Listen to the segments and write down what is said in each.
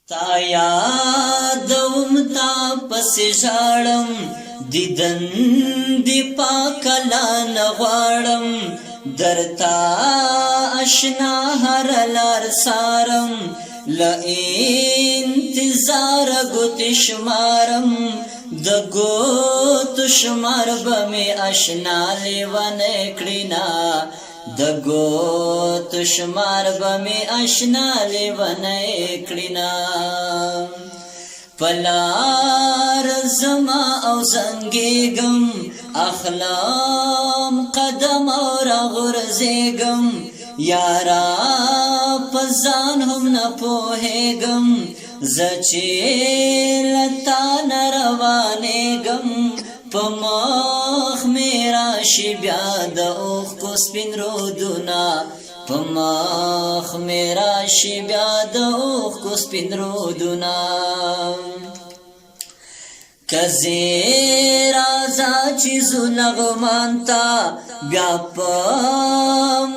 تا یادوم تا پس ژاړم دیدن دی پاکلا نغواړم درتا اشنا هر لار سارم ل انتظار گوت شمارم د گوت شمار بمی اشنا لیوان کړینا د گوت شمار بمی اشنا لیوان کړینا پلار زما او زنګېږم اخلم قدم اور غرزېږم یارا پزان هم نه پوهېږم زه چې لتا نه روانېږم په مخ مې راشي بیا د اوښکو سپین رودونه په مخ مې راشي بیا د اوښکو سپین رودونه کزی رازا چیزو نغمانتا بیا پا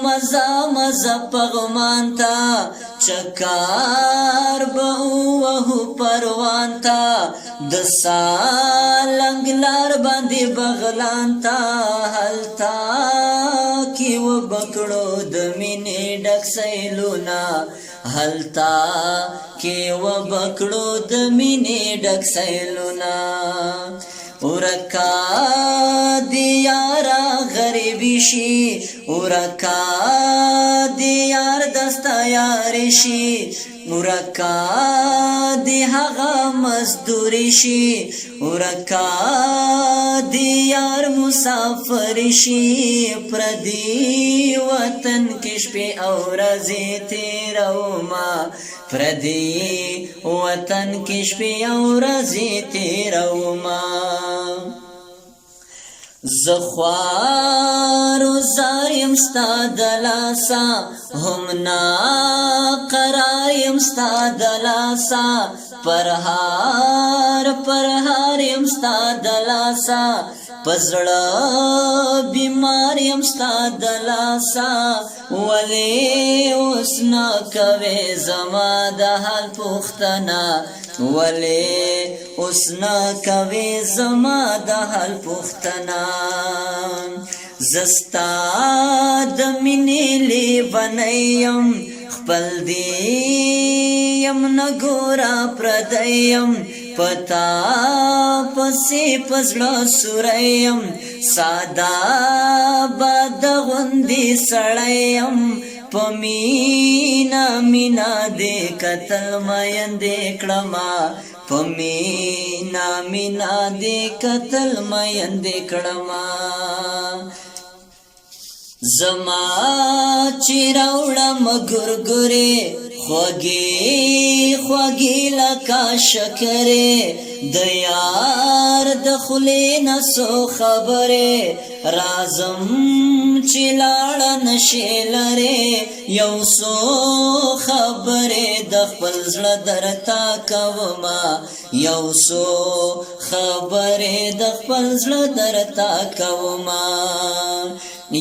مزا مزا پغمانتا چکار بہو پروانتا دسا لنگلار باندی بغلانتا حلتا کی و بکڑو دمینی ڈک سیلونا حلتا کی و بکڑو دمینی ڈک سیلونا ورکا دیارا غریبی شی ورکا دیار دستا یاری شی ورکا دی هغه مزدوری شی ورکا دیار مسافر شی پردی وطن کش پی اورزی تیروما پردی وطن کش پی اورزی تیروما زخوار و زاریم ستا دلاسا هم نا قرایم ستا دلاسا پرهاریم ستا دلاسا پزړه بیماریم ستا دلاسا ولی اوس نا کوي زما د حال پوښتنه ولی اوس نا کوي زما د حال پوښتنه زستا د مینې لیونیم خپل دیم نګورا پردیم پتا پسی پزړه سوریم سادا بد غوندي سړیم پمینا مینا دې قتل مېندې کړما پمینا مینا دې قتل مېندې کړما زما چیراوړم ګورګورې خوږی خوږی لکه شکرې د یار د خولې نه څو خبرې رازم چې لاړه نشې لرې یو څو خبرې د خپل زړه درته کومه یو څو خبرې د خپل زړه درته کومه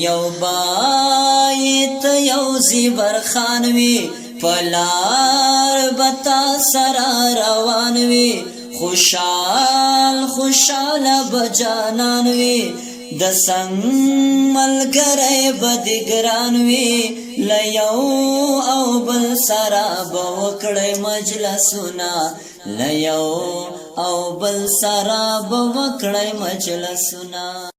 یو بایت یو زیور خانوي پلار بتا سرا روانوي خوشال خوشال بجانانوي د سنگ ملګری بدګرانوي لیو او بل سرا بوکړی مجلسونه لیو او بل سرا بوکړی مجلسونه